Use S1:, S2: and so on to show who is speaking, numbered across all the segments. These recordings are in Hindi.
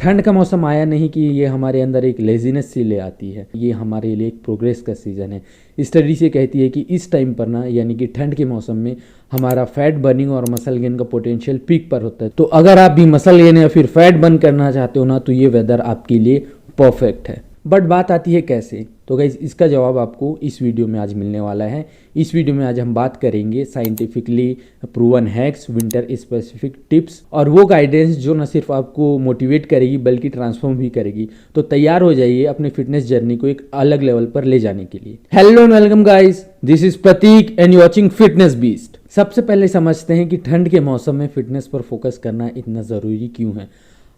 S1: ठंड का मौसम आया नहीं कि ये हमारे अंदर एक लेजीनेस सी ले आती है, ये हमारे लिए एक प्रोग्रेस का सीज़न है। स्टडी से कहती है कि इस टाइम पर ना, यानी कि ठंड के मौसम में हमारा फैट बर्निंग और मसल गेन का पोटेंशियल पीक पर होता है। तो अगर आप भी मसल गेन या फिर फैट बर्न करना चाहते हो ना, तो ये वेदर आपके लिए परफेक्ट है। बट बात आती है कैसे, तो गाइस इसका जवाब आपको इस वीडियो में आज मिलने वाला है। इस वीडियो में आज हम बात करेंगे scientifically proven hacks, winter specific tips और वो गाइडेंस जो न सिर्फ आपको मोटिवेट करेगी बल्कि ट्रांसफॉर्म भी करेगी। तो तैयार हो जाइए अपने फिटनेस जर्नी को एक अलग लेवल पर ले जाने के लिए। Hello and welcome guys, this is Prateek and you watching Fitness Beast. सबसे पहले समझते हैं कि ठंड के मौसम में फिटनेस पर फोकस करना इतना ज़रूरी क्यों है।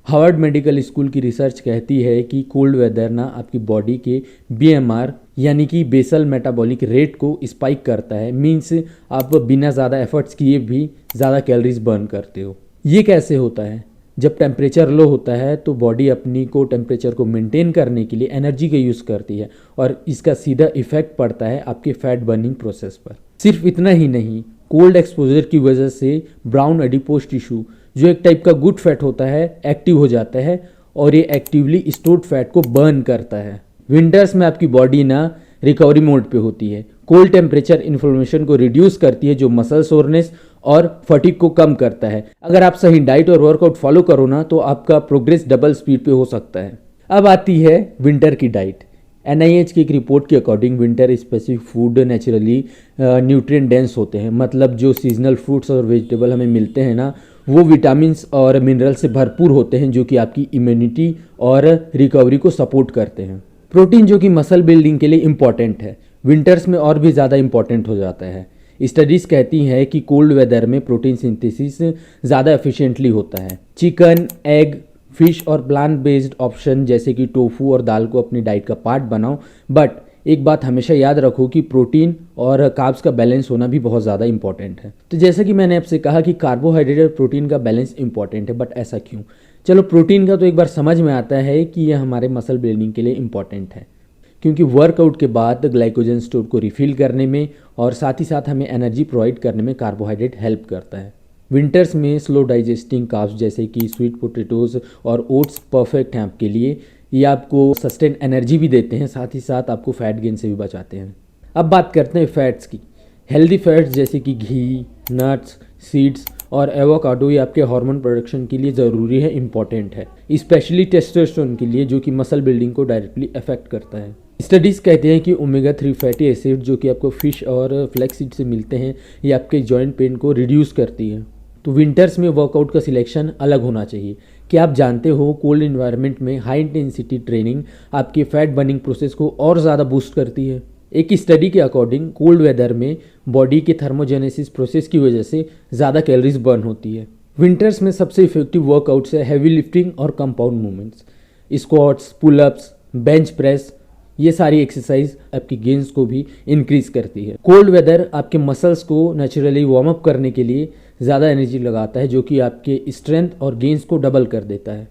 S1: हार्वर्ड मेडिकल स्कूल की रिसर्च कहती है कि कोल्ड वेदर ना आपकी बॉडी के BMR यानी कि बेसल मेटाबॉलिक रेट को स्पाइक करता है। मीन्स आप बिना ज़्यादा एफर्ट्स किए भी ज़्यादा कैलोरीज बर्न करते हो। ये कैसे होता है? जब टेम्परेचर लो होता है तो बॉडी अपनी को टेम्परेचर को मेंटेन करने के लिए एनर्जी का यूज़ करती है और इसका सीधा इफेक्ट पड़ता है आपके फैट बर्निंग प्रोसेस पर। सिर्फ इतना ही नहीं, कोल्ड एक्सपोजर की वजह से ब्राउन एडिपोज टिश्यू जो एक टाइप का गुड फैट होता है एक्टिव हो जाता है और ये एक्टिवली स्टोर्ड फैट को बर्न करता है। विंटर्स में आपकी बॉडी ना रिकवरी मोड पे होती है। कोल्ड टेम्परेचर इन्फ्लेमेशन को रिड्यूस करती है जो मसल सोरनेस और फटीग को कम करता है। अगर आप सही डाइट और वर्कआउट फॉलो करो ना तो आपका प्रोग्रेस डबल स्पीड पे हो सकता है। अब आती है विंटर की डाइट। NIH की एक रिपोर्ट के according winter specific food naturally nutrient dense होते हैं। मतलब जो सीजनल फ्रूट्स और वेजिटेबल हमें मिलते हैं ना, वो विटामिन्स और मिनरल से भरपूर होते हैं जो कि आपकी इम्यूनिटी और रिकवरी को सपोर्ट करते हैं। प्रोटीन जो कि मसल बिल्डिंग के लिए इम्पॉर्टेंट है, विंटर्स में और भी ज़्यादा इम्पॉर्टेंट हो जाता है। स्टडीज़ कहती हैं कि कोल्ड वेदर में प्रोटीन सिंथेसिस ज़्यादा एफिशिएंटली होता है। चिकन, एग, फिश और प्लांट बेस्ड ऑप्शन जैसे कि टोफू और दाल को अपनी डाइट का पार्ट बनाओ। बट एक बात हमेशा याद रखो कि प्रोटीन और कार्ब्स का बैलेंस होना भी बहुत ज़्यादा इंपॉर्टेंट है। तो जैसा कि मैंने आपसे कहा कि कार्बोहाइड्रेट और प्रोटीन का बैलेंस इंपॉर्टेंट है, बट ऐसा क्यों? चलो, प्रोटीन का तो एक बार समझ में आता है कि यह हमारे मसल बिल्डिंग के लिए इंपॉर्टेंट है, क्योंकि वर्कआउट के बाद ग्लाइकोजन स्टोर को रिफिल करने में और साथ ही साथ हमें एनर्जी प्रोवाइड करने में कार्बोहाइड्रेट हेल्प करता है। विंटर्स में स्लो डाइजेस्टिंग कार्ब्स जैसे कि स्वीट पोटैटोज और ओट्स परफेक्ट हैं आपके लिए। ये आपको सस्टेन एनर्जी भी देते हैं, साथ ही साथ आपको फैट गेन से भी बचाते हैं। अब बात करते हैं फैट्स की। हेल्दी फैट्स जैसे कि घी, नट्स, सीड्स और एवोकाडो ये आपके हार्मोन प्रोडक्शन के लिए ज़रूरी है, इंपॉर्टेंट है, स्पेशली टेस्टोस्टेरोन के लिए जो कि मसल बिल्डिंग को डायरेक्टली अफेक्ट करता है। स्टडीज़ कहते हैं कि ओमेगा 3 फैटी एसिड जो कि आपको फिश और फ्लैक्स सीड से मिलते हैं, ये आपके जॉइंट पेन को रिड्यूस करती है। तो विंटर्स में वर्कआउट का सिलेक्शन अलग होना चाहिए। क्या आप जानते हो कोल्ड इन्वायरमेंट में हाई इंटेंसिटी ट्रेनिंग आपके फैट बर्निंग प्रोसेस को और ज़्यादा बूस्ट करती है। एक स्टडी के अकॉर्डिंग कोल्ड वेदर में बॉडी के थर्मोजेनेसिस प्रोसेस की वजह से ज़्यादा कैलोरीज बर्न होती है। विंटर्स में सबसे इफेक्टिव वर्कआउट्स है हैवी लिफ्टिंग और compound movements, squats, pullups, bench press. ये सारी एक्सरसाइज आपकी गेन्स को भी इंक्रीज करती है। कोल्ड वेदर आपके मसल्स को नेचुरली वार्म अप करने के लिए ज़्यादा एनर्जी लगाता है जो कि आपके स्ट्रेंथ और गेन्स को डबल कर देता है।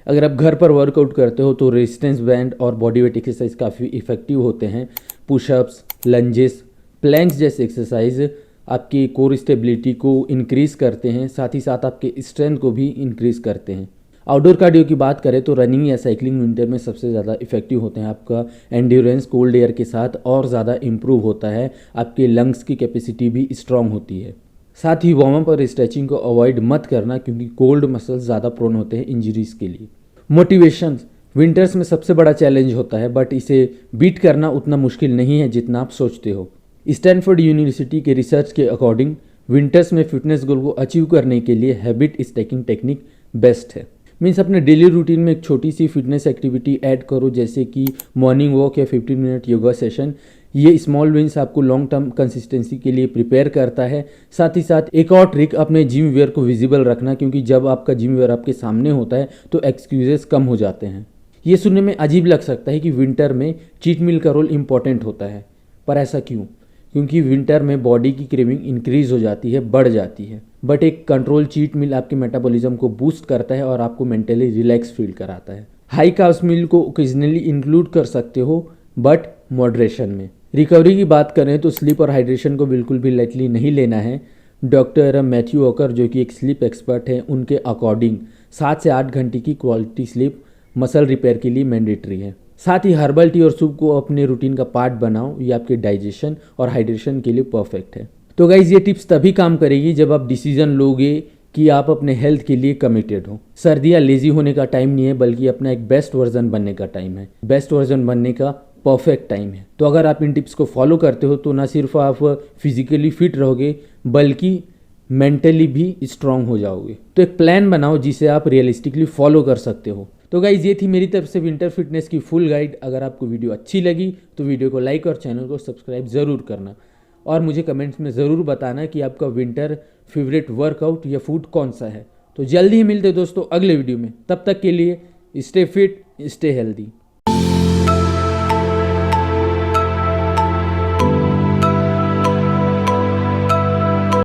S1: अगर आप घर पर वर्कआउट करते हो तो रेजिस्टेंस बैंड और बॉडी वेट एक्सरसाइज काफ़ी इफेक्टिव होते हैं। पुशअप्स, लंजेस, प्लैंक्स जैसे एक्सरसाइज आपकी कोर स्टेबिलिटी को इंक्रीज़ करते हैं, साथ ही साथ आपके स्ट्रेंथ को भी इंक्रीज़ करते हैं। आउटडोर कार्डियो की बात करें तो रनिंग या साइकिलिंग विंटर में सबसे ज़्यादा इफेक्टिव होते हैं। आपका एंड्योरेंस कोल्ड एयर के साथ और ज़्यादा इम्प्रूव होता है, आपके लंग्स की कैपेसिटी भी स्ट्रांग होती है। साथ ही वार्म अप और स्ट्रेचिंग को अवॉइड मत करना क्योंकि कोल्ड मसल्स ज़्यादा प्रोन होते हैं इंजरीज के लिए। मोटिवेशन विंटर्स में सबसे बड़ा चैलेंज होता है, बट इसे बीट करना उतना मुश्किल नहीं है जितना आप सोचते हो। स्टैनफोर्ड यूनिवर्सिटी के रिसर्च के अकॉर्डिंग विंटर्स में फिटनेस गोल को अचीव करने के लिए हैबिट स्टैकिंग टेक्निक बेस्ट है। मीन्स अपने डेली रूटीन में एक छोटी सी फिटनेस एक्टिविटी ऐड करो, जैसे कि मॉर्निंग वॉक या 15 मिनट योगा सेशन। ये स्मॉल विन्स आपको लॉन्ग टर्म कंसिस्टेंसी के लिए प्रिपेयर करता है। साथ ही साथ एक और ट्रिक, अपने जिम वेयर को विजिबल रखना, क्योंकि जब आपका जिम वेयर आपके सामने होता है तो एक्सक्यूजेस कम हो जाते हैं। ये सुनने में अजीब लग सकता है कि विंटर में चीट मील का रोल इंपॉर्टेंट होता है, पर ऐसा क्यों? क्योंकि विंटर में बॉडी की क्रेविंग इंक्रीज हो जाती है, बढ़ जाती है। बट एक कंट्रोल चीट मील आपके मेटाबॉलिज्म को बूस्ट करता है और आपको मेंटली रिलैक्स फील कराता है। हाई कार्ब्स मील को ओकेजनली इंक्लूड कर सकते हो, बट मॉडरेशन में। रिकवरी की बात करें तो स्लीप और हाइड्रेशन को बिल्कुल भी लाइटली नहीं लेना है। डॉक्टर मैथ्यू वॉकर जो कि एक स्लीप एक्सपर्ट हैं, उनके अकॉर्डिंग 7 से 8 घंटे की क्वालिटी स्लीप मसल रिपेयर के लिए मैंडेटरी है। साथ ही हर्बल टी और सूप को अपने रूटीन का पार्ट बनाओ, ये आपके डाइजेशन और हाइड्रेशन के लिए परफेक्ट है। तो गाइज ये टिप्स तभी काम करेगी जब आप डिसीजन लोगे कि आप अपने हेल्थ के लिए कमिटेड हो। सर्दियाँ लेजी होने का टाइम नहीं है, बल्कि अपना एक बेस्ट वर्जन बनने का टाइम है, बेस्ट वर्जन बनने का परफेक्ट टाइम है। तो अगर आप इन टिप्स को फॉलो करते हो तो ना सिर्फ आप फिजिकली फिट रहोगे बल्कि मेंटली भी स्ट्रांग हो जाओगे। तो एक प्लान बनाओ जिसे आप रियलिस्टिकली फॉलो कर सकते हो। तो गाइज ये थी मेरी तरफ से विंटर फिटनेस की फुल गाइड। अगर आपको वीडियो अच्छी लगी तो वीडियो को लाइक और चैनल को सब्सक्राइब ज़रूर करना, और मुझे कमेंट्स में ज़रूर बताना कि आपका विंटर फेवरेट वर्कआउट या फूड कौन सा है। तो जल्दी ही मिलते दोस्तों अगले वीडियो में, तब तक के लिए स्टे फिट, स्टे हेल्दी।